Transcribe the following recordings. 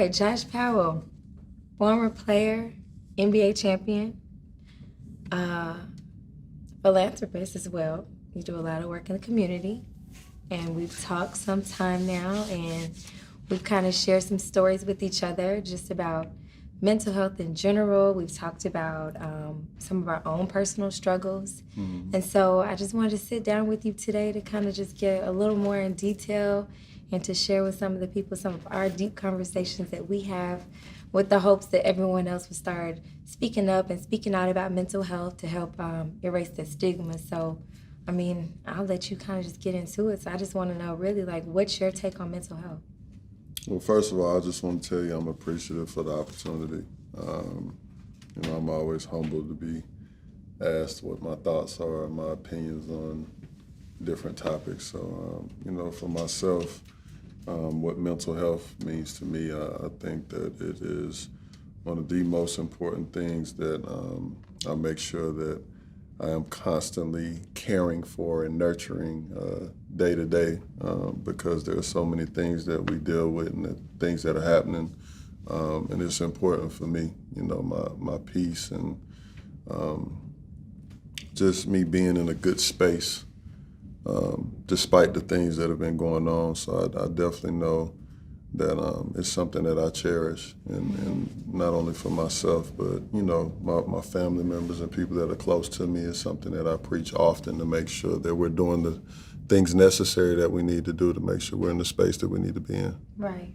right, Josh Powell, former player, NBA champion, uh, philanthropist as well. You do a lot of work in the community, and we've talked some time now, and we've kind of shared some stories with each other just about mental health in general. We've talked about some of our own personal struggles. And so I just wanted to sit down with you today to kind of just get a little more in detail and to share with some of the people some of our deep conversations that we have with the hopes that everyone else will start speaking up and speaking out about mental health to help erase the stigma. So, I mean, I'll let you kind of just get into it. So I just want to know really, like, what's your take on mental health? Well, first of all, I just want to tell you I'm appreciative for the opportunity. I'm always humbled to be asked what my thoughts are and my opinions on different topics. So, for myself, what mental health means to me, I think that it is one of the most important things that I make sure that I am constantly caring for and nurturing day to day because there are so many things that we deal with and the things that are happening. And it's important for me, my peace and just me being in a good space despite the things that have been going on. So I definitely know that it's something that I cherish, and not only for myself, but my family members and people that are close to me is something that I preach often to make sure that we're doing the things necessary that we need to do to make sure we're in the space that we need to be in. Right.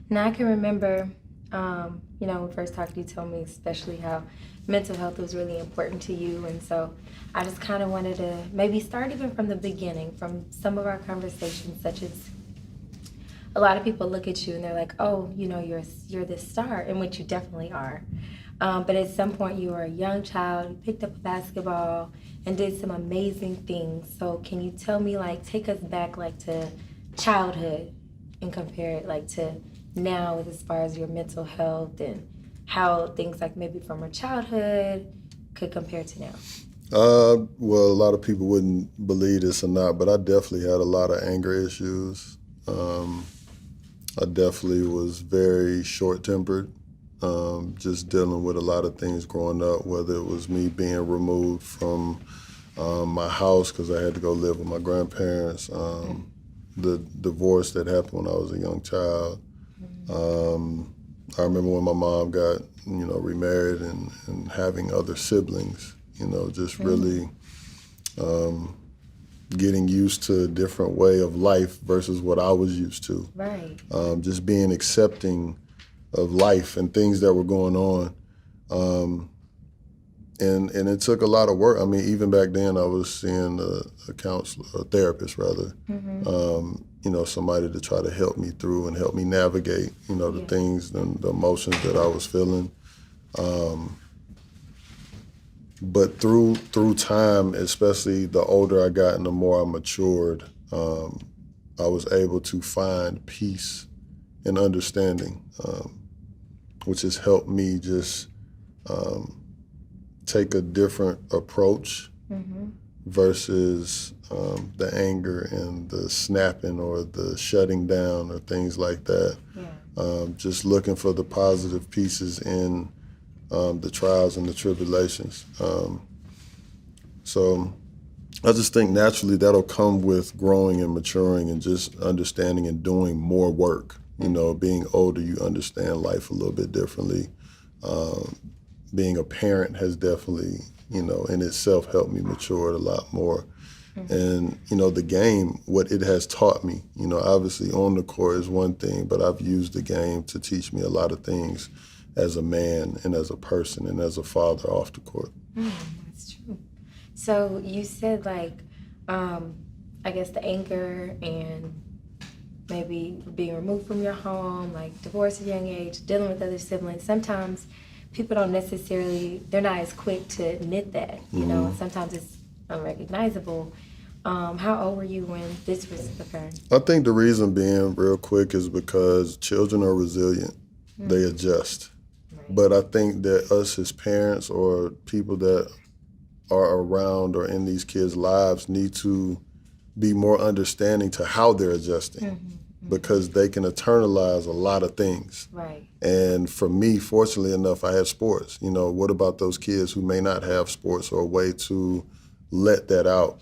Now I can remember, when we first talked, you told me especially how mental health was really important to you, and so I just kind of wanted to maybe start even from the beginning, from some of our conversations, such as a lot of people look at you and they're like, oh, you're this star, in which you definitely are. But at some point you were a young child, you picked up a basketball and did some amazing things. So can you tell me, take us back, to childhood and compare it, to now as far as your mental health and how things maybe from your childhood could compare to now? Well, a lot of people wouldn't believe this or not, but I definitely had a lot of anger issues. I definitely was very short-tempered, just dealing with a lot of things growing up, whether it was me being removed from my house because I had to go live with my grandparents, the divorce that happened when I was a young child. I remember when my mom got, remarried and having other siblings, just really getting used to a different way of life versus what I was used to. Right. Just being accepting of life and things that were going on. And it took a lot of work. I mean, even back then I was seeing a counselor, a therapist rather, somebody to try to help me through and help me navigate, the things and the emotions that I was feeling. But through time, especially the older I got and the more I matured, I was able to find peace and understanding, which has helped me just take a different approach versus the anger and the snapping or the shutting down or things like that. Just looking for the positive pieces in the trials and the tribulations. So I just think naturally that'll come with growing and maturing and just understanding and doing more work. Being older, you understand life a little bit differently. Being a parent has definitely, in itself helped me mature a lot more. And, the game, what it has taught me, obviously on the court is one thing, but I've used the game to teach me a lot of things as a man and as a person and as a father off the court. That's true. So you said I guess the anger and maybe being removed from your home, divorce at a young age, dealing with other siblings. Sometimes people don't necessarily, they're not as quick to admit that, sometimes it's unrecognizable. How old were you when this was occurring? I think the reason being real quick is because children are resilient. They adjust. Right. But I think that us as parents or people that are around or in these kids' lives need to be more understanding to how they're adjusting. because they can internalize a lot of things. Right. And for me, fortunately enough, I had sports. You know, what about those kids who may not have sports or a way to let that out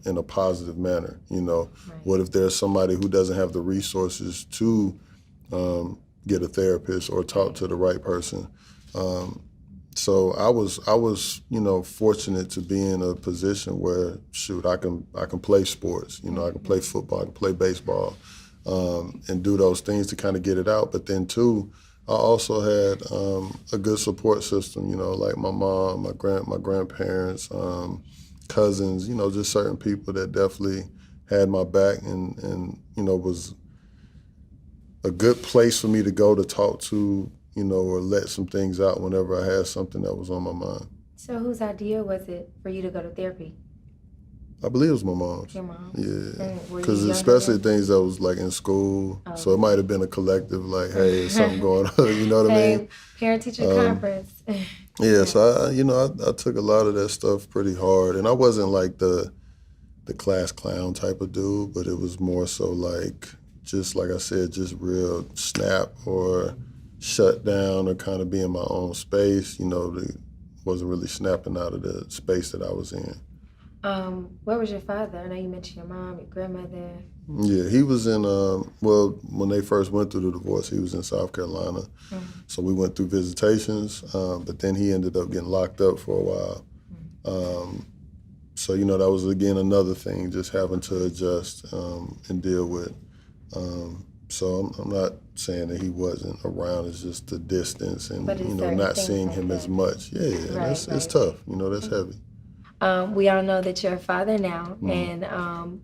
in a positive manner? You know, Right. what if there's somebody who doesn't have the resources to get a therapist or talk to the right person? So I was, you know, fortunate to be in a position where, shoot, I can play sports. You know, I can play football, I can play baseball, and do those things to kind of get it out. But then too, I also had a good support system. You know, like my mom, my grandparents, cousins. You know, just certain people that definitely had my back and you know was a good place for me to go to talk to, you know, or let some things out whenever I had something that was on my mind. So whose idea was it for you to go to therapy? I believe it was my mom's. Your mom? Yeah, And were you because younger especially then? things that was like in school, Oh, so it might have been a collective, like, hey, there's something going on, you know what I mean? Same parent-teacher conference. Yeah, so I, you know, I took a lot of that stuff pretty hard, and I wasn't like the class clown type of dude, but it was more so like, just like I said, just real snap or shut down or kind of be in my own space. You know, wasn't really snapping out of the space that I was in. Where was your father? I know you mentioned your mom, your grandmother. Yeah, he was in, well, when they first went through the divorce, he was in South Carolina. Mm-hmm. So we went through visitations, but then he ended up getting locked up for a while. So, you know, that was, again, another thing, just having to adjust and deal with. So I'm not saying that he wasn't around, it's just the distance and, But it's you know, certain not things seeing like him as that. much. Yeah, Right, it's right. tough. You know, that's heavy. We all know that you're a father now, and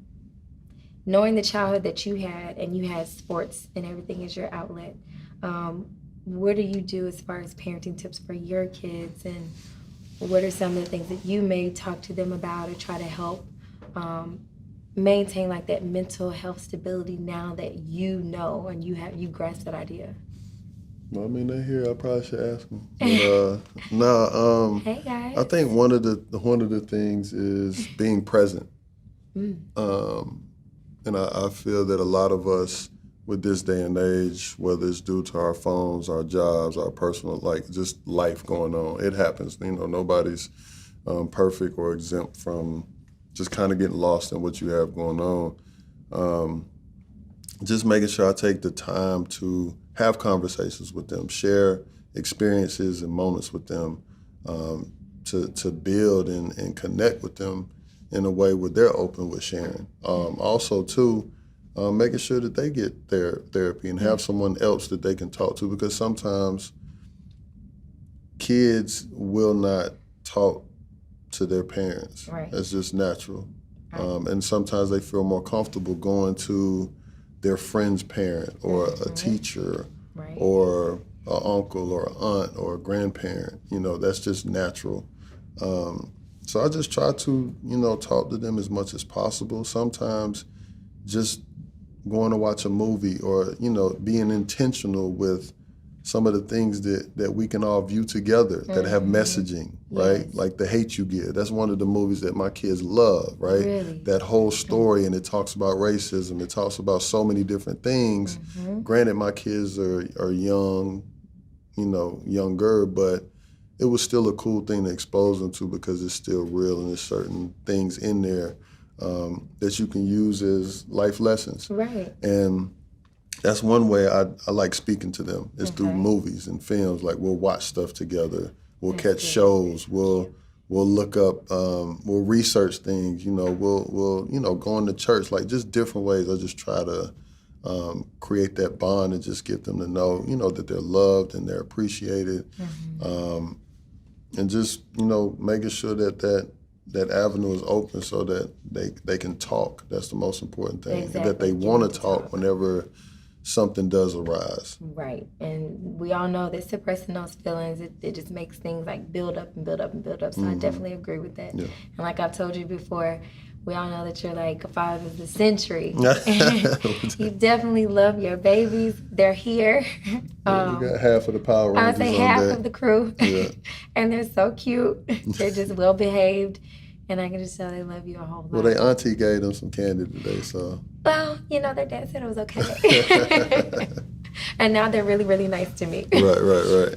knowing the childhood that you had, and you had sports and everything as your outlet, what do you do as far as parenting tips for your kids, and what are some of the things that you may talk to them about or try to help maintain like that mental health stability now that you know and you grasp that idea? Well, I mean, they're here. I probably should ask them. But no, Hey guys. I think one of the things is being present. And I feel that a lot of us with this day and age, whether it's due to our phones, our jobs, our personal, like just life going on, it happens. You know, nobody's perfect or exempt from just kind of getting lost in what you have going on. Just making sure I take the time to have conversations with them, share experiences and moments with them, to build and connect with them in a way where they're open with sharing. Also, too, making sure that they get their therapy and have someone else that they can talk to, because sometimes kids will not talk to their parents. Right. That's just natural. And sometimes they feel more comfortable going to their friend's parent or a teacher Right. or an uncle or an aunt or a grandparent. You know, that's just natural. So I just try to, you know, talk to them as much as possible. Sometimes just going to watch a movie or, you know, being intentional with some of the things that we can all view together that have messaging, right? Yes. Like The Hate U Give. That's one of the movies that my kids love, right? Really? That whole story, and it talks about racism. It talks about so many different things. Granted, my kids are young, you know, younger, but it was still a cool thing to expose them to because it's still real and there's certain things in there that you can use as life lessons. Right. And that's one way I like speaking to them is through movies and films. Like we'll watch stuff together, we'll catch shows, we'll look up, we'll research things. You know, we'll you know go into church. Like just different ways. I just try to create that bond and just get them to know, you know, that they're loved and they're appreciated, and just, you know, making sure that avenue is open so that they can talk. That's the most important thing. Exactly. That they want to talk whenever something does arise. Right. And we all know that suppressing those feelings, it just makes things like build up and build up and build up. So I definitely agree with that. Yeah. And like I've told you before, we all know that you're like a father of the century. You definitely love your babies. They're here. You got half of the Power I Rangers would say on half deck. of the crew. Yeah. And they're so cute. They're just well behaved. And I can just tell they love you a whole lot. Well, their auntie gave them some candy today, so. Well, their dad said it was okay. And now they're really, really nice to me. Right.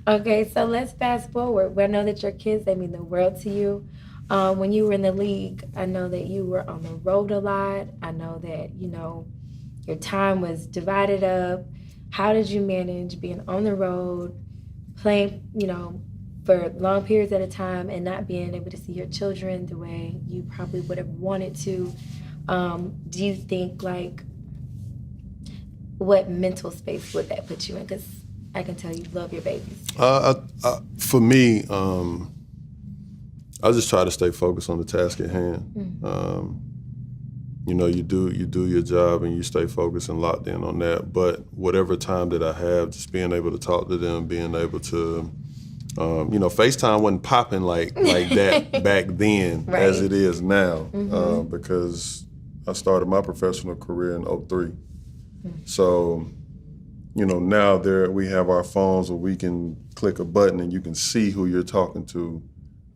Okay, so let's fast forward. I know that your kids, they mean the world to you. When you were in the league, I know that you were on the road a lot. I know that, your time was divided up. How did you manage being on the road, playing, for long periods at a time and not being able to see your children the way you probably would have wanted to? Do you think, what mental space would that put you in? Because I can tell you love your babies. For me, I just try to stay focused on the task at hand. You do your job and you stay focused and locked in on that. But whatever time that I have, just being able to talk to them, being able to, FaceTime wasn't popping like that back then right. as it is now, because I started my professional career in 2003. So, now we have our phones where we can click a button and you can see who you're talking to,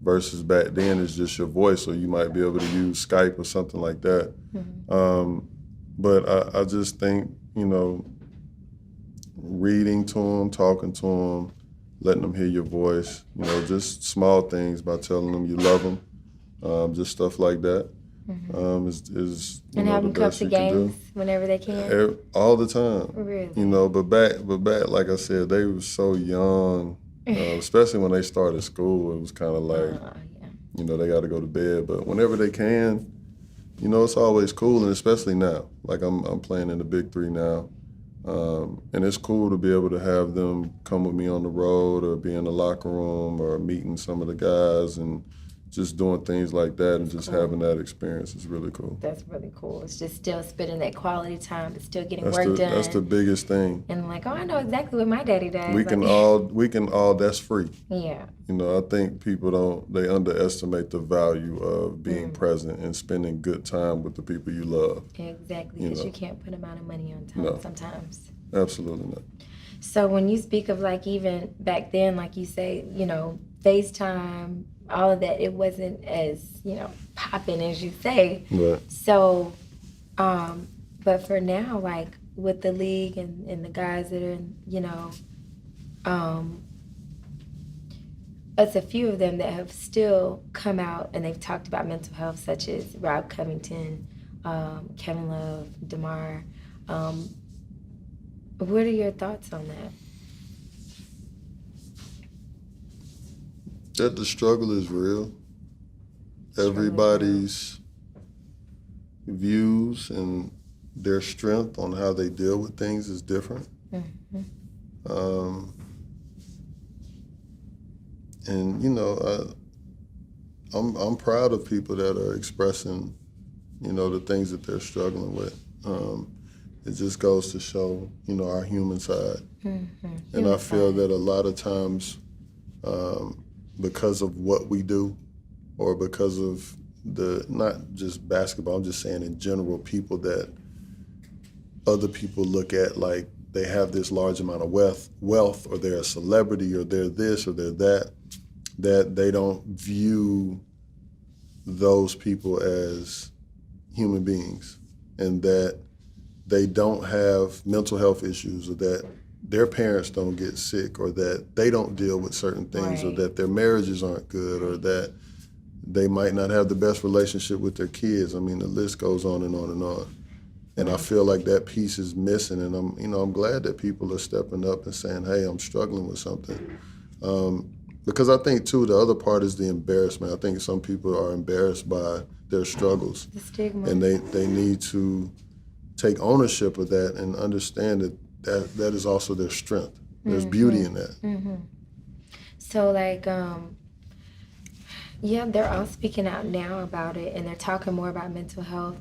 versus back then it's just your voice, or you might be able to use Skype or something like that. But I just think, reading to them, talking to them, letting them hear your voice, just small things by telling them you love them, just stuff like that. Is and have them come to games whenever they can. All the time. Really? But back, like I said, they were so young, especially when they started school. It was kind of like, they got to go to bed. But whenever they can, it's always cool, and especially now. Like I'm playing in the Big Three now, and it's cool to be able to have them come with me on the road or be in the locker room or meeting some of the guys and just doing things like that and just having that experience is really cool. That's really cool. It's just still spending that quality time, but still getting work done. That's the biggest thing. And I know exactly what my daddy does. We can all, that's free. Yeah. I think people they underestimate the value of being present and spending good time with the people you love. Exactly, because you can't put amount of money on time sometimes. Absolutely not. So when you speak of even back then, like you say, FaceTime, all of that, it wasn't as, popping as you say. Right. So, but for now, with the league and the guys that are, it's a few of them that have still come out and they've talked about mental health, such as Rob Covington, Kevin Love, DeMar. What are your thoughts on that? That the struggle is real. Everybody's views and their strength on how they deal with things is different. And I'm proud of people that are expressing, the things that they're struggling with. It just goes to show, our human side. And I feel that a lot of times, because of what we do, or because of not just basketball, I'm just saying in general, people that other people look at like they have this large amount of wealth, or they're a celebrity, or they're this, or they're that they don't view those people as human beings, and that they don't have mental health issues, or that their parents don't get sick, or that they don't deal with certain things, or that their marriages aren't good, or that they might not have the best relationship with their kids. I mean, the list goes on and on and on. And I feel like that piece is missing, and I'm glad that people are stepping up and saying, hey, I'm struggling with something. Because I think, too, the other part is the embarrassment. I think some people are embarrassed by their struggles. The stigma. And they need to take ownership of that and understand that is also their strength. There's beauty in that. So, they're all speaking out now about it, and they're talking more about mental health.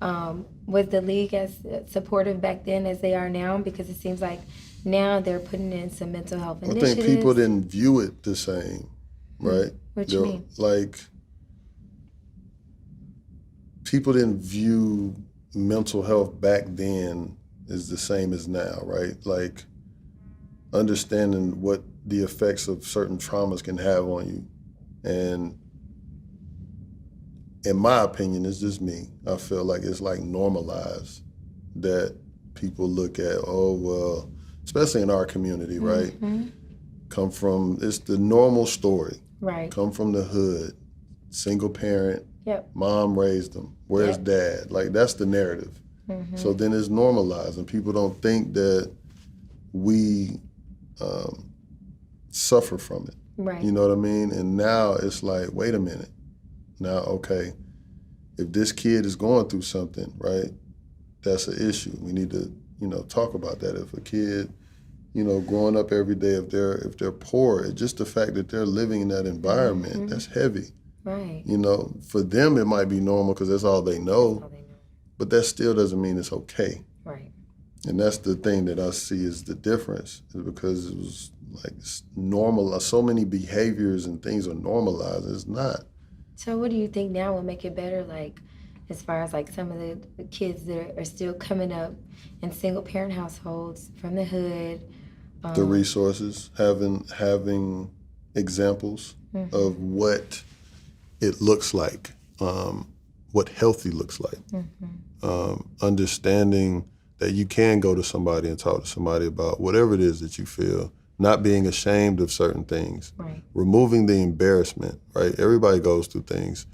Was the league as supportive back then as they are now? Because it seems like now they're putting in some mental health initiatives. I think people didn't view it the same, right? What you mean? People didn't view mental health back then is the same as now, right? Like, understanding what the effects of certain traumas can have on you. And in my opinion, it's just me. I feel like it's like normalized that people look at, oh, well, especially in our community, right? Come from, it's the normal story. Right. Come from the hood, single parent, Yep. mom raised them. Where's Yep. dad? Like, that's the narrative. So then it's normalized, and people don't think that we suffer from it. Right. You know what I mean? And now it's like, wait a minute. Now, okay, if this kid is going through something, right, that's an issue. We need to, talk about that. If a kid, growing up every day, if they're poor, it's just the fact that they're living in that environment, that's heavy. Right. For them it might be normal because that's all they know, but that still doesn't mean it's okay. Right. And that's the thing that I see is the difference, is because it was like it's normal. So many behaviors and things are normalized. It's not. So what do you think now will make it better, like as far as like some of the kids that are still coming up in single parent households from the hood? The resources, having examples of what it looks like, what healthy looks like. Understanding that you can go to somebody and talk to somebody about whatever it is that you feel, not being ashamed of certain things, Right. removing the embarrassment, right? Everybody goes through things.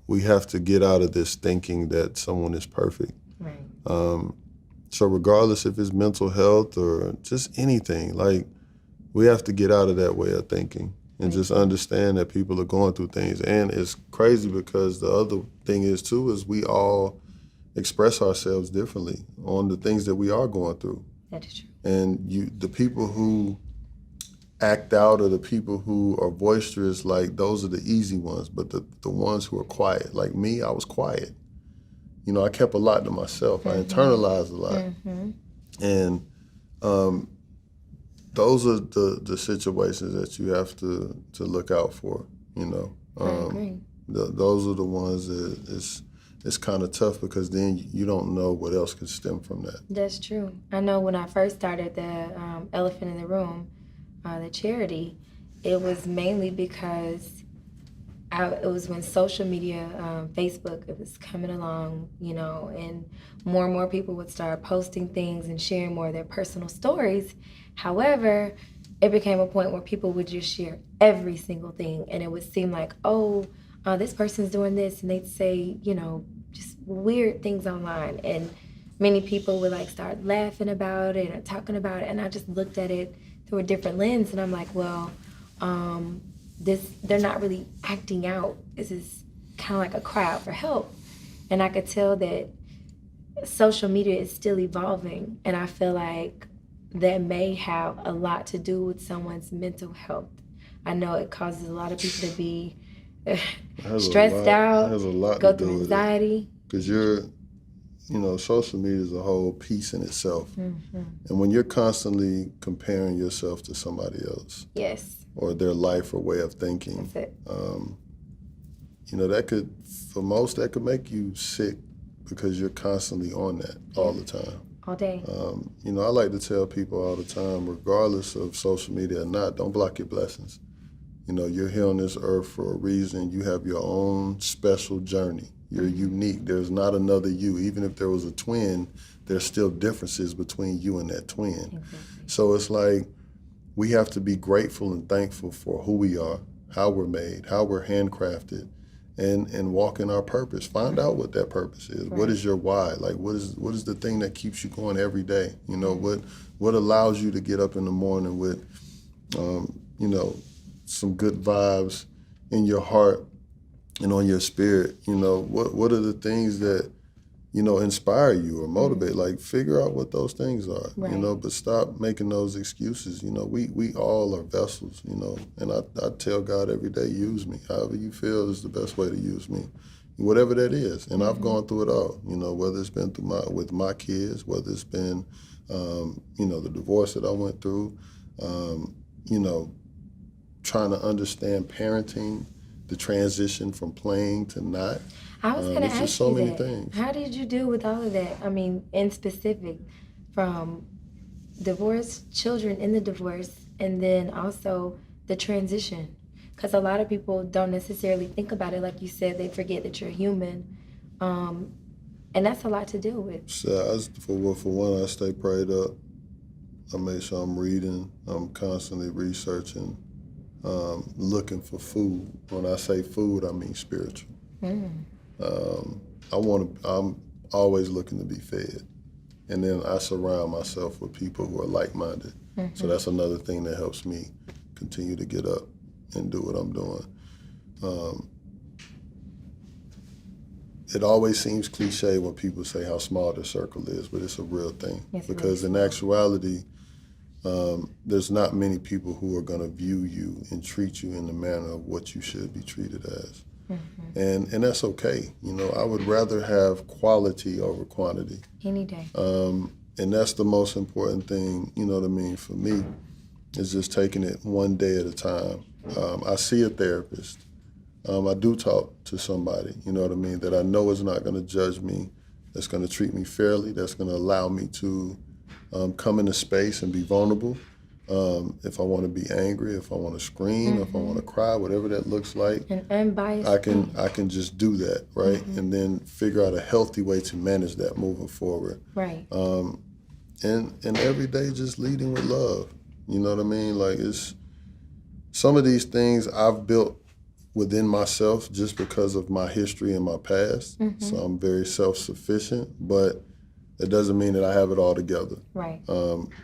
We have to get out of this thinking that someone is perfect. Right. So regardless if it's mental health or just anything, like we have to get out of that way of thinking and just understand that people are going through things. And it's crazy because the other thing is too, is we all express ourselves differently on the things that we are going through. That is true. And the people who act out or the people who are boisterous, like those are the easy ones, but the ones who are quiet, like me, I was quiet. I kept a lot to myself. I internalized a lot. And those are the situations that you have to look out for, I agree. Those are the ones that it's kind of tough because then you don't know what else could stem from that. That's true. I know when I first started the Elephant in the Room, the charity, it was mainly because it was when social media, Facebook, it was coming along, and more people would start posting things and sharing more of their personal stories. However, it became a point where people would just share every single thing, and it would seem like, this person's doing this, and they'd say, just weird things online, and many people would like start laughing about it or talking about it, and I just looked at it through a different lens, and I'm like, well, they're not really acting out. This is kind of like a cry out for help. And I could tell that social media is still evolving, and I feel like that may have a lot to do with someone's mental health. I know it causes a lot of people to be stressed out, has a lot go to do through with anxiety. Because social media is a whole piece in itself. And when you're constantly comparing yourself to somebody else, Yes, or their life or way of thinking, that's it. that could, for most, that could make you sick because you're constantly on that all the time. All day. I like to tell people all the time, regardless of social media or not, don't block your blessings. You're here on this earth for a reason. You have your own special journey. You're unique. There's not another you. Even if there was a twin, there's still differences between you and that twin. Exactly. So it's like we have to be grateful and thankful for who we are, how we're made, how we're handcrafted, and walk in our purpose. Find out what that purpose is. Right. What is your why? Like what is the thing that keeps you going every day? What allows you to get up in the morning with some good vibes in your heart and on your spirit? What are the things that inspire you or motivate? Like figure out what those things are. Right. But stop making those excuses. We all are vessels. And I tell God every day, use me however you feel is the best way to use me, whatever that is. And I've gone through it all. Whether it's been with my kids, whether it's been the divorce that I went through, trying to understand parenting, the transition from playing to not. I was going to ask so you many that. things. How did you deal with all of that? I mean, in specific, from divorce, children in the divorce, and then also the transition. Because a lot of people don't necessarily think about it. Like you said, they forget that you're human. And that's a lot to deal with. So for one, I stay prayed up. I make sure I'm reading. I'm constantly researching, looking for food. When I say food, I mean spiritual. I'm always looking to be fed. And then I surround myself with people who are like-minded. So that's another thing that helps me continue to get up and do what I'm doing. It always seems cliche when people say how small their circle is, but it's a real thing. Yes, because in actuality, there's not many people who are going to view you and treat you in the manner of what you should be treated as. And that's okay. You know, I would rather have quality over quantity. Any day. And that's the most important thing, you know what I mean, for me, is just taking it one day at a time. I see a therapist. I do talk to somebody, you know what I mean, that I know is not going to judge me, that's going to treat me fairly, that's going to allow me to come into space and be vulnerable. If I want to be angry, if I want to scream, if I want to cry, whatever that looks like, and unbiased. I can just do that, right? And then figure out a healthy way to manage that moving forward. Right. And every day just leading with love. You know what I mean? Like, it's some of these things I've built within myself just because of my history and my past. So I'm very self-sufficient, but it doesn't mean that I have it all together. Right.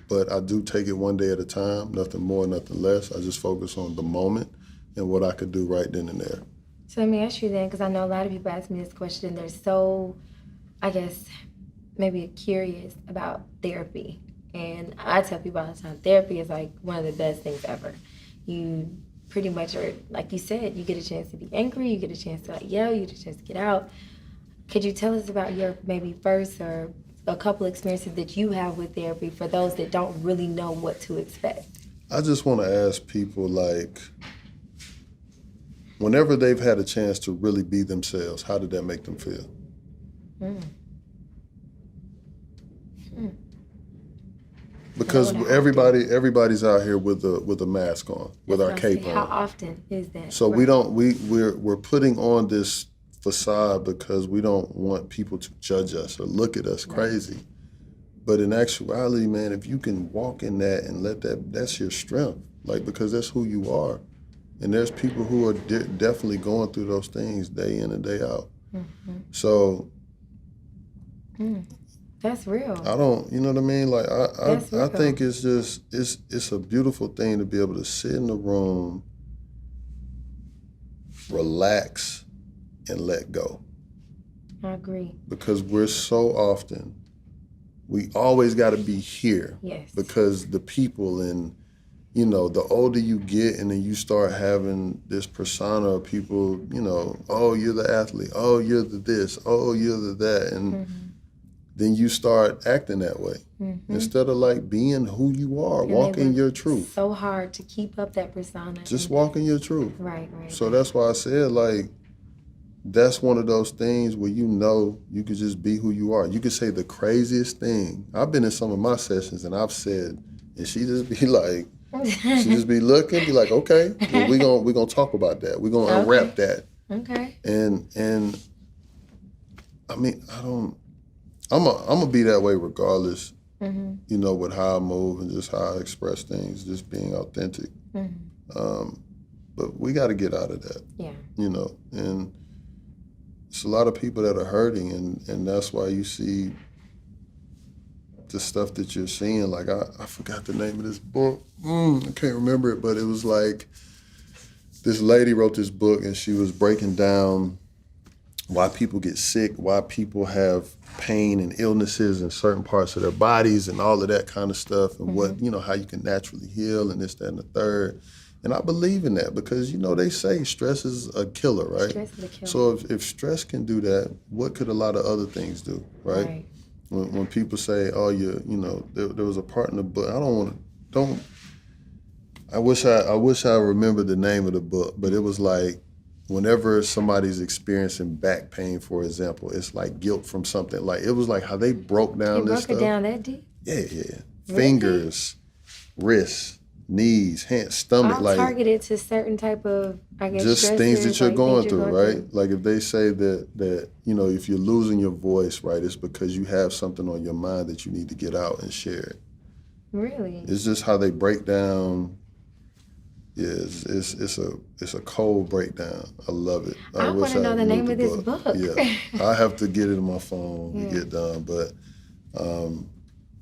But I do take it one day at a time, nothing more, nothing less. I just focus on the moment and what I could do right then and there. So let me ask you then, because I know a lot of people ask me this question. They're so, I guess, maybe curious about therapy. And I tell people all the time, therapy is like one of the best things ever. You pretty much are, like you said, you get a chance to be angry, you get a chance to like yell, you get a chance to get out. Could you tell us about your maybe first or a couple experiences that you have with therapy for those that don't really know what to expect? I just want to ask people, like, whenever they've had a chance to really be themselves, how did that make them feel? Because everybody's out here with a mask on, with our cape on. How often is that? So we're putting on this facade because we don't want people to judge us or look at us crazy. But in actuality, man, if you can walk in that and that's your strength, like, because that's who you are. And there's people who are definitely going through those things day in and day out. So that's real. I don't, you know what I mean? Like, I think it's just, it's a beautiful thing to be able to sit in the room, relax, and let go. I agree. Because we're so often, we always got to be here. Yes. Because the people, and, you know, the older you get and then you start having this persona of people, you know, oh, you're the athlete, oh, you're the this, oh, you're the that. And then you start acting that way. Instead of like being who you are, walking your truth. So hard to keep up that persona. Just walking your truth. Right. So that's why I said, like, that's one of those things where you know you could just be who you are. You could say the craziest thing. I've been in some of my sessions and I've said, and she just be like, she just be looking, be like, okay, well, we gonna talk about that. We're gonna unwrap that. Okay. And I mean, I'm gonna be that way regardless, you know, with how I move and just how I express things, just being authentic. But we got to get out of that. Yeah. You know, and it's a lot of people that are hurting, and that's why you see the stuff that you're seeing. Like, I forgot the name of this book. I can't remember it, but it was like this lady wrote this book, and she was breaking down why people get sick, why people have pain and illnesses in certain parts of their bodies and all of that kind of stuff, and what, you know, how you can naturally heal and this, that, and the third. And I believe in that because, you know, they say stress is a killer, right? Stress is a killer. So if stress can do that, what could a lot of other things do, right? When people say, oh, you know, there was a part in the book, I wish I remembered the name of the book, but it was like, whenever somebody's experiencing back pain, for example, it's like guilt from something. Like, it was like how they broke down this stuff. Broke it down that deep? Yeah. Really? Fingers, wrists, knees, hands, stomach, All like targeted to certain type of, I guess, just things that stresses, you're like going things you're through, going right? Like if they say that if you're losing your voice, right, it's because you have something on your mind that you need to get out and share it. Really? It's just how they break down. Yeah, it's a cold breakdown. I love it. I want wish to I know the knew name of this book. Yeah, I have to get it in my phone when we Yeah. get done. But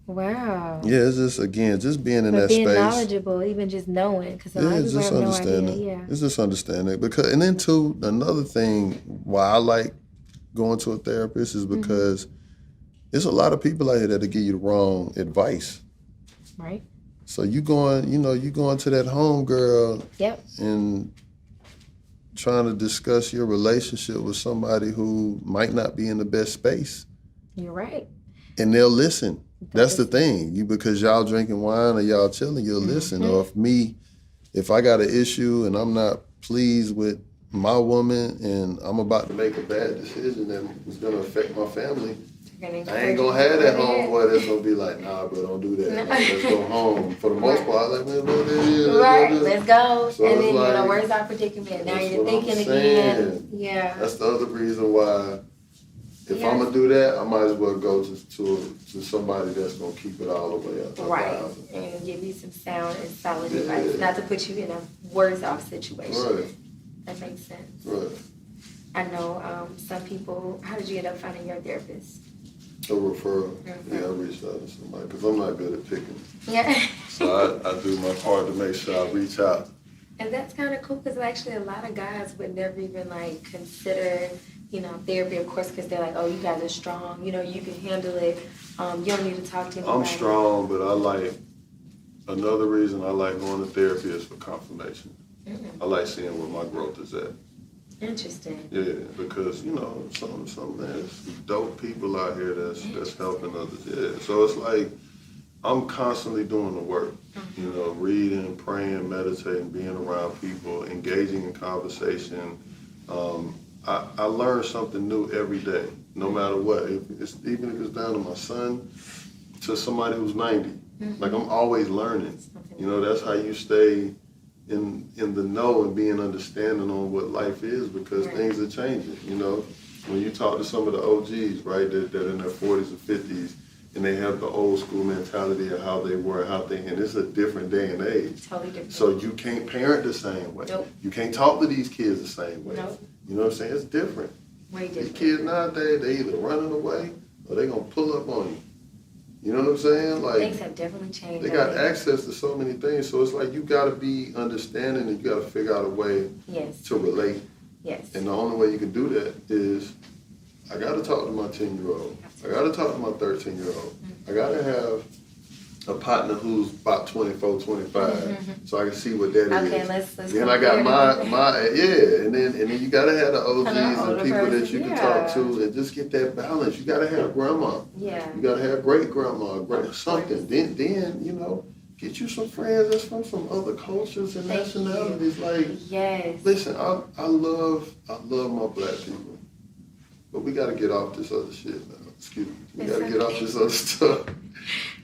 Wow. yeah, it's just again just being in But that being space. knowledgeable, even just knowing, because a lot Yeah, of it's people just have no idea. understanding. Yeah. It's just understanding and then too another thing why I like going to a therapist is because there's a lot of people out here that'll give you the wrong advice. Right. So you going to that home girl. Yep. And trying to discuss your relationship with somebody who might not be in the best space. You're right. And they'll listen. That's the thing. Because y'all drinking wine or y'all chilling, you'll listen. Or if I got an issue and I'm not pleased with my woman and I'm about to make a bad decision that is going to affect my family, I ain't gonna have that homeboy that's gonna be like, nah, bro, don't do that. Like, let's go home. For the most part, like, man, what it is. Let's go. So and then, like, where's our predicament? Now you're what thinking I'm saying. again. Yeah. That's the other reason why, if I'm gonna do that, I might as well go to somebody that's gonna keep it all the way up. Right. And give you some sound and solid advice. Not to put you in a worse off situation. Right. That makes sense. Right. I know some people, how did you end up finding your therapist? A referral. Yeah, I reached out to somebody because I'm not good at picking. Yeah. So I do my part to make sure I reach out. And that's kind of cool because actually a lot of guys would never even like consider, therapy, of course, because they're like, oh, you guys are strong, you can handle it. You don't need to talk to anybody. I'm strong, but another reason I like going to therapy is for confirmation. I like seeing where my growth is at. Interesting. Yeah, because some there's dope people out here that's helping others. Yeah, so it's like I'm constantly doing the work. Reading, praying, meditating, being around people, engaging in conversation. I learn something new every day, no matter what. Even if it's down to my son, to somebody who's 90. Like I'm always learning. That's how you stay in the know and being understanding on what life is because things are changing. When you talk to some of the OGs, right, that in their 40s and 50s, and they have the old school mentality of how they were, and it's a different day and age. Totally different. So you can't parent the same way. Nope. You can't talk to these kids the same way. Nope. You know what I'm saying? It's different. Way different. These kids nowadays, they either running away or they gonna pull up on you. You know what I'm saying? Like things have definitely changed. They got access to so many things, so it's like you got to be understanding and you got to figure out a way to relate. Yes. And the only way you can do that is I got to talk to my 10-year-old. I got to talk to my 13-year-old. I got to have a partner who's about 24, 25, so I can see what that is. Okay, let's then I got my and then you gotta have the OGs and people that you can talk to and just get that balance. You gotta have grandma. Yeah. You gotta have great grandma, something. Then get you some friends that's from some other cultures and nationalities. Like listen, I love my black people, but we gotta get off this other shit now. Excuse me. We gotta get off this other stuff.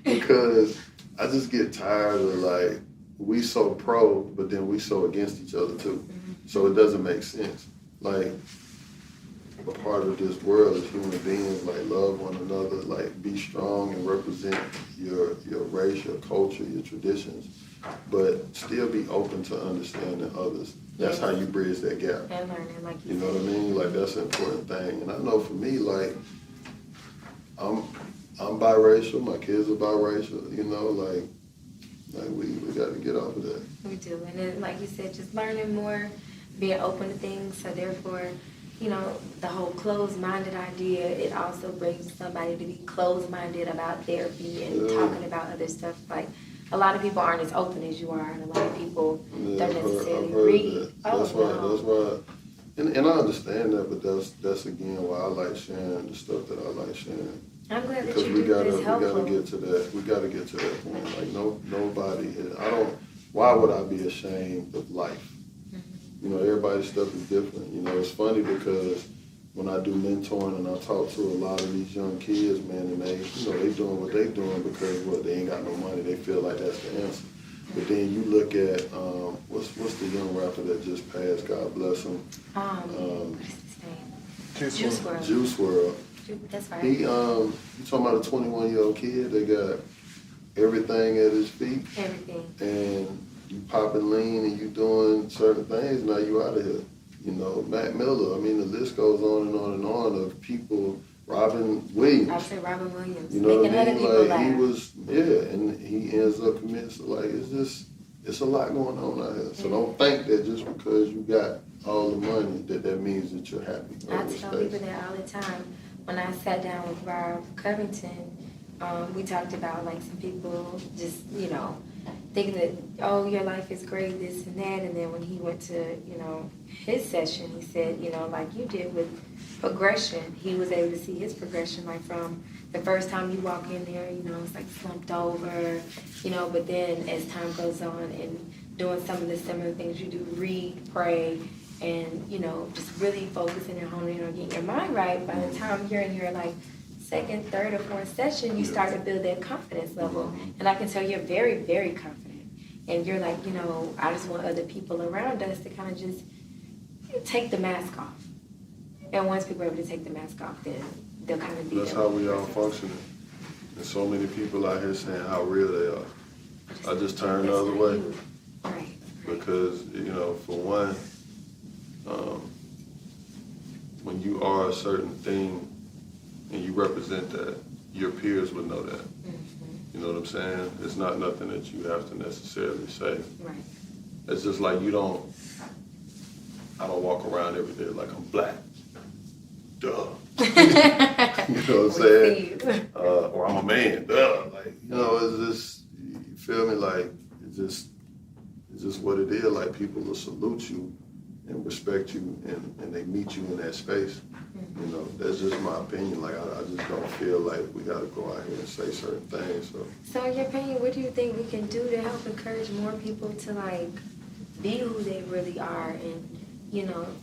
Because I just get tired of like we so pro, but then we so against each other too. So it doesn't make sense. Like a part of this world is human beings, like love one another, like be strong and represent your race, your culture, your traditions, but still be open to understanding others. That's how you bridge that gap. And learning, like you know what I mean? Like that's an important thing. And I know for me, like I'm biracial. My kids are biracial. Like we got to get off of that. We do, and then like you said, just learning more, being open to things. So therefore, the whole closed-minded idea. It also brings somebody to be closed-minded about therapy and talking about other stuff. Like a lot of people aren't as open as you are, and a lot of people don't necessarily read. That's why. And I understand that, but that's again why I like sharing the stuff that I like sharing. I'm glad that because you do this helpful. We gotta get to that. We gotta get to that point. Like nobody. Why would I be ashamed of life? Everybody's stuff is different. It's funny because when I do mentoring and I talk to a lot of these young kids, man, and they doing what they doing because they ain't got no money. They feel like that's the answer. But then you look at what's the young rapper that just passed? God bless him. What is his name? Juice WRLD. Juice WRLD. That's right. He you talking about a 21-year-old kid that got everything at his feet. Everything. And you popping lean and you doing certain things. Now you out of here. You know, Mac Miller. I mean, the list goes on and on and on of people. Robin Williams. I would say Robin Williams. You know what I mean? Like laugh. he was, and he ends up committing. So like, it's a lot going on out here. So don't think that just because you got all the money that means that you're happy. I tell people that all the time. When I sat down with Rob Covington, we talked about like some people just, thinking that, oh, your life is great, this and that. And then when he went to, his session, he said, like you did with progression, he was able to see his progression, like from the first time you walk in there, it's like slumped over, but then as time goes on and doing some of the similar things you do, read, pray, and, just really focusing and honing in on getting your mind right, by the time you're in your like second, third, or fourth session, you start to build that confidence level. And I can tell you're very, very confident. And you're like, I just want other people around us to kind of just take the mask off. And once people are able to take the mask off, then they'll kind of be That's how we all functioning. And so many people out here saying how real they are. I just turn the other way. Right. Because, for one, when you are a certain thing and you represent that, your peers would know that. Mm-hmm. You know what I'm saying? It's not nothing that you have to necessarily say. Right. It's just like I don't walk around every day like I'm black. Duh. You know what I'm saying? Or I'm a man. Duh. Like, it's just, you feel me? Like, it's just what it is. Like, people will salute you and respect you and they meet you in that space. That's just my opinion. Like, I just don't feel like we got to go out here and say certain things. So in your opinion, what do you think we can do to help encourage more people to, like, be who they really are and,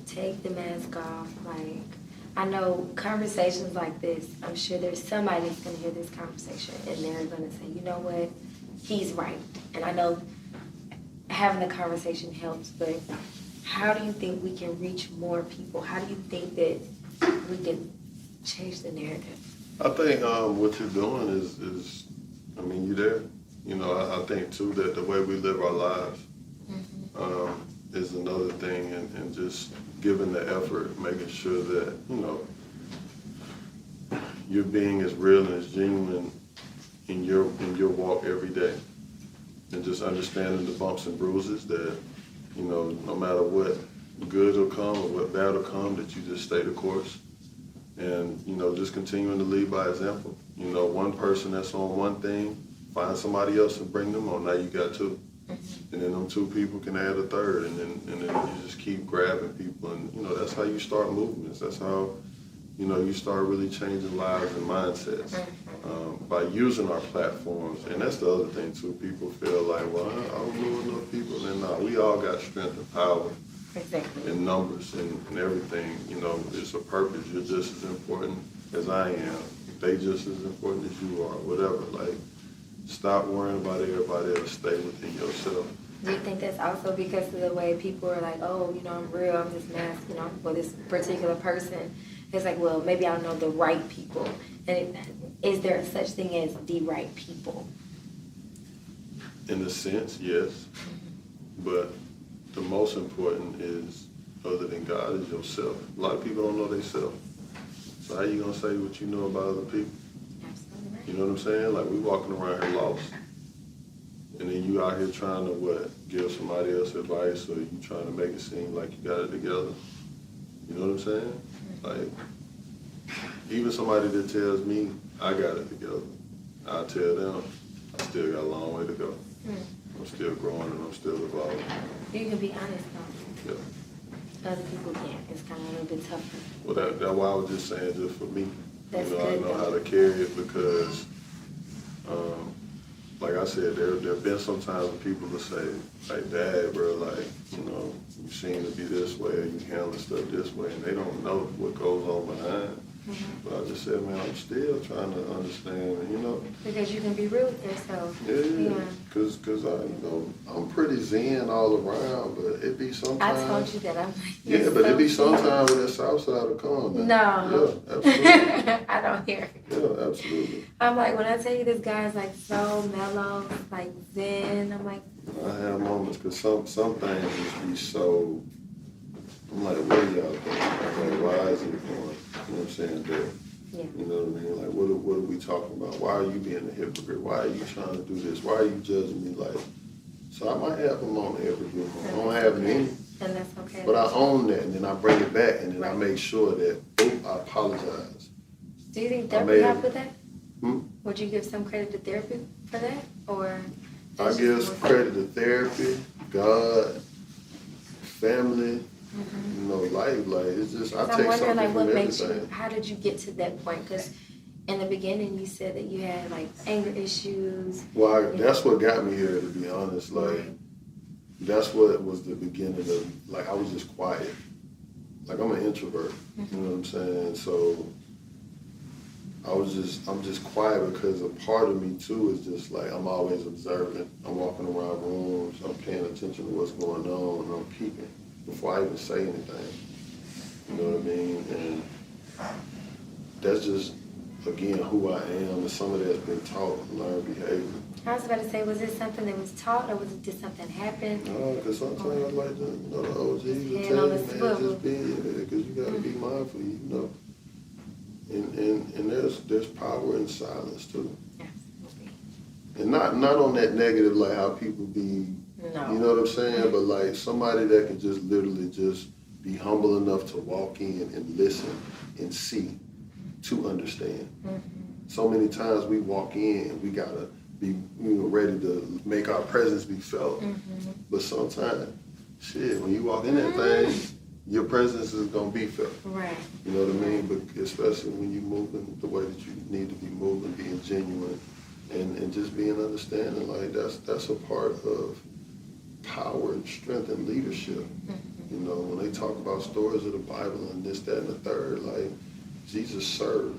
take the mask off? Like, I know conversations like this, I'm sure there's somebody that's going to hear this conversation and they're going to say, you know what, he's right. And I know having the conversation helps, but how do you think we can reach more people? How do you think that we can change the narrative? I think what you're doing is you're there. I think, too, that the way we live our lives is another thing, and just giving the effort, making sure that, your being is real and is genuine in your walk every day. And just understanding the bumps and bruises that, no matter what good will come or what bad will come, that you just stay the course. And, just continuing to lead by example. One person that's on one thing, find somebody else and bring them on. Now you got two. And then them two people can add a third. And then you just keep grabbing people. And, that's how you start movements. That's how, you start really changing lives and mindsets by using our platforms. And that's the other thing, too. People feel like, well, I don't know enough people. And no, we all got strength and power. Exactly. And numbers and everything, it's a purpose. You're just as important as I am. They just as important as you are, whatever. Like, stop worrying about everybody else. Stay within yourself. Do you think that's also because of the way people are like, oh, I'm real, I'm this mask, for this particular person? It's like, well, maybe I don't know the right people. And is there such thing as the right people? In a sense, yes. But the most important is, other than God, is yourself. A lot of people don't know themselves. So how you going to say what you know about other people? Absolutely right. You know what I'm saying? Like, we walking around here lost. And then you out here trying to, give somebody else advice, or you trying to make it seem like you got it together. You know what I'm saying? Like, even somebody that tells me I got it together, I tell them I still got a long way to go. I'm still growing and I'm still evolving. You can be honest, though. Yeah. Other people can't. It's kind of a little bit tougher. Well, that's why I was just saying, just for me. That's good, I know how to carry it because, like I said, there have been some times when people will say, like, Dad, bro, like, you seem to be this way or you handle stuff this way, and they don't know what goes on behind. But I just said, man, I'm still trying to understand, you know. Because you can be real with yourself. Yeah, because I, you know, I'm pretty zen all around, but it be sometimes. I told you that. I'm like, yeah, but it be sometimes when that south side will come. No. Yeah, absolutely. I don't hear it. Yeah, absolutely. I'm like, when I tell you this guy's like so mellow, like zen, I'm like. I have moments because some things just be so. I'm like, what are y'all doing? Like, why is it going? You know what I'm saying? There. Yeah. You know what I mean? Like, what are we talking about? Why are you being a hypocrite? Why are you trying to do this? Why are you judging me? Like, so I might have a moment every year. I don't have many. And that's okay. But I own that, and then I bring it back, and then I make sure that, I apologize. Do you think therapy helped with that? Hmm? Would you give some credit to therapy for that? Or I give credit to therapy, God, family, you know, life. Like, it's just, I take something like, from what everything. makes you, how did you get to that point? Because in the beginning, you said that you had, like, anger issues. Well, that's what got me here, to be honest. Like, that's what was the beginning of, like, I was just quiet. Like, I'm an introvert, you know what I'm saying? So I'm just quiet because a part of me too is just like, I'm always observant. I'm walking around rooms, I'm paying attention to what's going on, and I'm peeping before I even say anything. You know what I mean? And that's just, again, who I am, and some of that's been taught, learned behavior. I was about to say, was it something that was taught, or did something happen? No, because sometimes like the OGs will tell you, man, just be there, because you got to be mindful, you know. And there's power in silence too. Absolutely. And not on that negative, like how people be, you know what I'm saying? But like somebody that can just literally just be humble enough to walk in and listen and see to understand. So many times we walk in, we gotta be ready to make our presence be felt. But sometimes, shit, when you walk in that thing, your presence is gonna be felt. Right. You know what I mean? But especially when you're moving the way that you need to be moving, being genuine, and just being understanding. Like that's a part of power and strength and leadership. You know, when they talk about stories of the Bible and this, that, and the third, like Jesus served.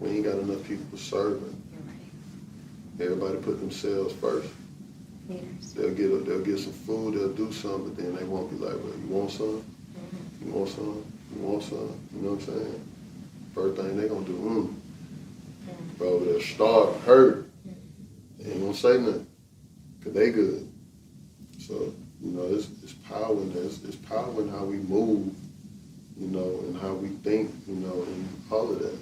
We ain't got enough people serving. Everybody put themselves first. Leaders. They'll get some food, they'll do something, but then they won't be like, well, you want some? You want some? You want some? You know what I'm saying? First thing they gonna do, bro, they'll starve, hurt. They ain't gonna say nothing, cause they good. So, you know, it's power in this. It's power in how we move, you know, and how we think, you know, and all of that.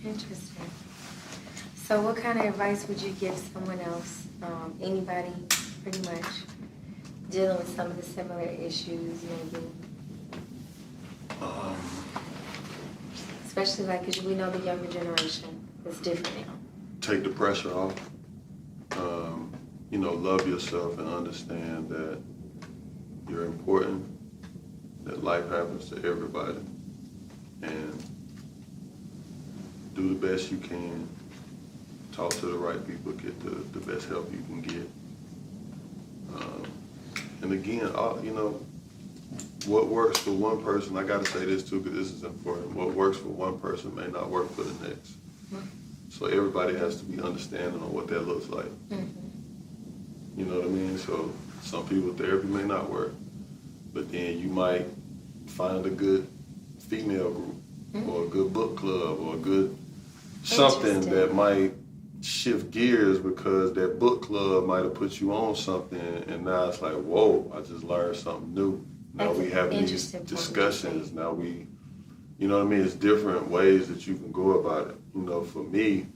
Interesting. So what kind of advice would you give someone else, anybody pretty much, dealing with some of the similar issues maybe? Especially like, because we know the younger generation is different now. Take the pressure off. You know, love yourself and understand that you're important, that life happens to everybody, and do the best you can. Talk to the right people, get the best help you can get. And again, you know, what works for one person, I gotta say this too, because this is important. What works for one person may not work for the next. So everybody has to be understanding on what that looks like. You know what I mean? So some people, therapy may not work, but then you might find a good female group or a good book club or a good something that might shift gears, because that book club might have put you on something, and now it's like, whoa, I just learned something new. Now we have these discussions. Now we, you know what I mean? It's different ways that you can go about it. You know, for me,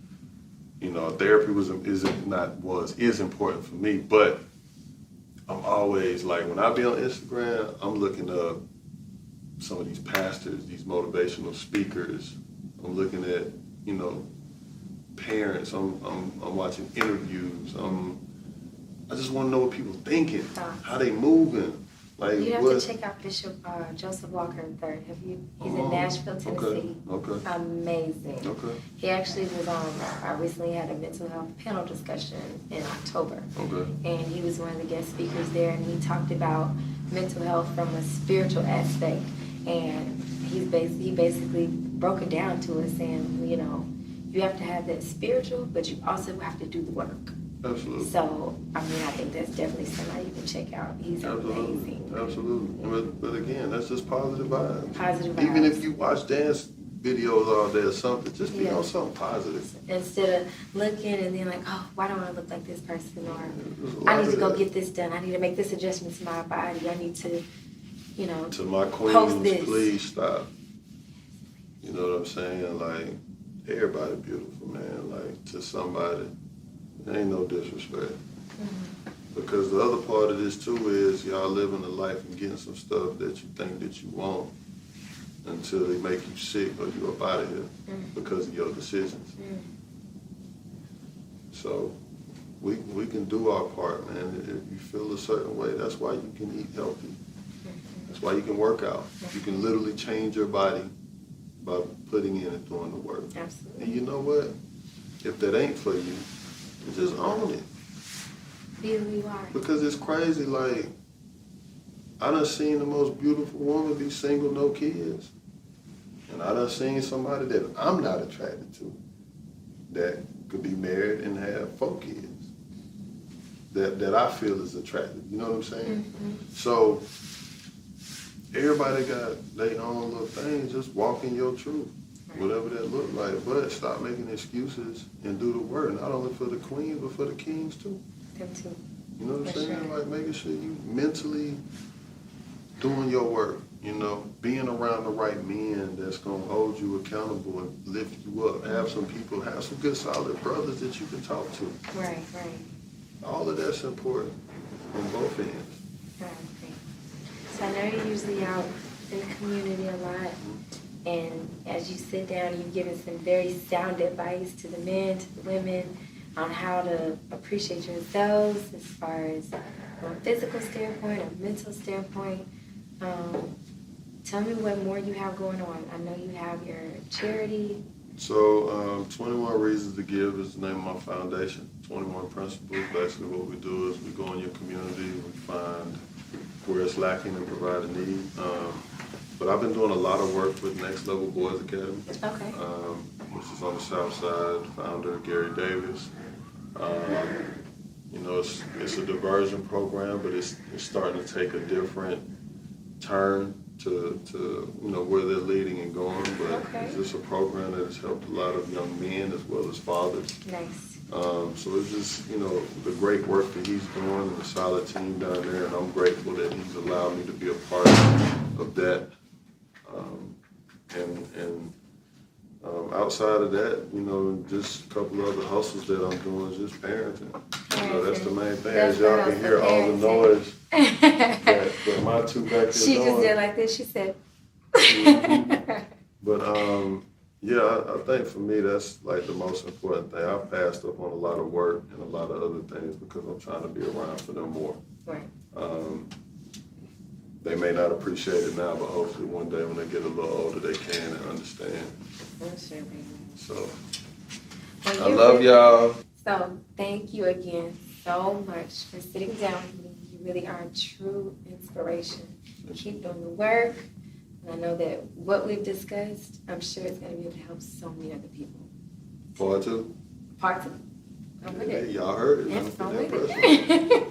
you know, therapy is important for me, but I'm always like, when I be on Instagram, I'm looking up some of these pastors, these motivational speakers. I'm looking at, you know, parents. I'm watching interviews. I just want to know what people thinking, how they moving. Like, you have to check out Bishop Joseph Walker III. He's in Nashville, Tennessee. Okay. Amazing. Okay. He actually was on, I recently had a mental health panel discussion in October. Okay. And he was one of the guest speakers there, and he talked about mental health from a spiritual aspect. And he basically broke it down to us, saying, you know, you have to have that spiritual, but you also have to do the work. Absolutely. So, I mean, I think that's definitely somebody you can check out. He's amazing. Absolutely. But again, that's just positive vibes. Positive vibes. Even if you watch dance videos all day or something, just be on something positive. Instead of looking and then like, oh, why don't I look like this person? Or I need to go get this done. I need to make this adjustment to my body. I need to, you know, to my queens, post this. Please stop. You know what I'm saying? Like, everybody beautiful, man. Like, to somebody, there ain't no disrespect. Because the other part of this too is y'all living a life and getting some stuff that you think that you want until they make you sick or you up out of here because of your decisions. So we can do our part, man. If you feel a certain way, that's why you can eat healthy. That's why you can work out. You can literally change your body by putting in and doing the work. Absolutely. And you know what? If that ain't for you, just own it. Be who you are. Because it's crazy, like, I done seen the most beautiful woman be single, no kids. And I done seen somebody that I'm not attracted to that could be married and have 4 kids that I feel is attractive. You know what I'm saying? So everybody got their own little thing. Just walk in your truth, whatever that look like. But stop making excuses and do the work, not only for the queens, but for the kings too. Them too. You know what I'm saying? Sure. Like making sure you mentally doing your work, you know, being around the right men that's gonna hold you accountable and lift you up. Have some people, have some good solid brothers that you can talk to. Right. All of that's important on both ends. Right. So I know you're usually out in the community a lot, and as you sit down, you've given some very sound advice to the men, to the women, on how to appreciate yourselves as far as from a physical standpoint, a mental standpoint. Tell me what more you have going on. I know you have your charity. So 21 Reasons to Give is the name of my foundation. 21 Principles. Basically what we do is we go in your community, we find where it's lacking and provide a need. But I've been doing a lot of work with Next Level Boys Academy, which is on the South Side. Founder Gary Davis. You know, it's a diversion program, but it's starting to take a different turn to you know where they're leading and going. But it's just a program that has helped a lot of young men as well as fathers. Nice. So it's just, you know, the great work that he's doing and the solid team down there, and I'm grateful that he's allowed me to be a part of that. Outside of that, you know, just a couple of other hustles that I'm doing, just parenting. You know, that's the main thing. As y'all can hear all the noise that my two back there She doing. just did like this. She said. But yeah, I think for me that's like the most important thing. I've passed up on a lot of work and a lot of other things because I'm trying to be around for them more. Right. They may not appreciate it now, but hopefully one day when they get a little older, they can and understand. So, Well, I love y'all. So, thank you again so much for sitting down with me. You really are a true inspiration. Keep doing the work. And I know that what we've discussed, I'm sure it's going to be able to help so many other people. Part 2? Part 2. I'm with it. Y'all heard it. Yes, I'm with it.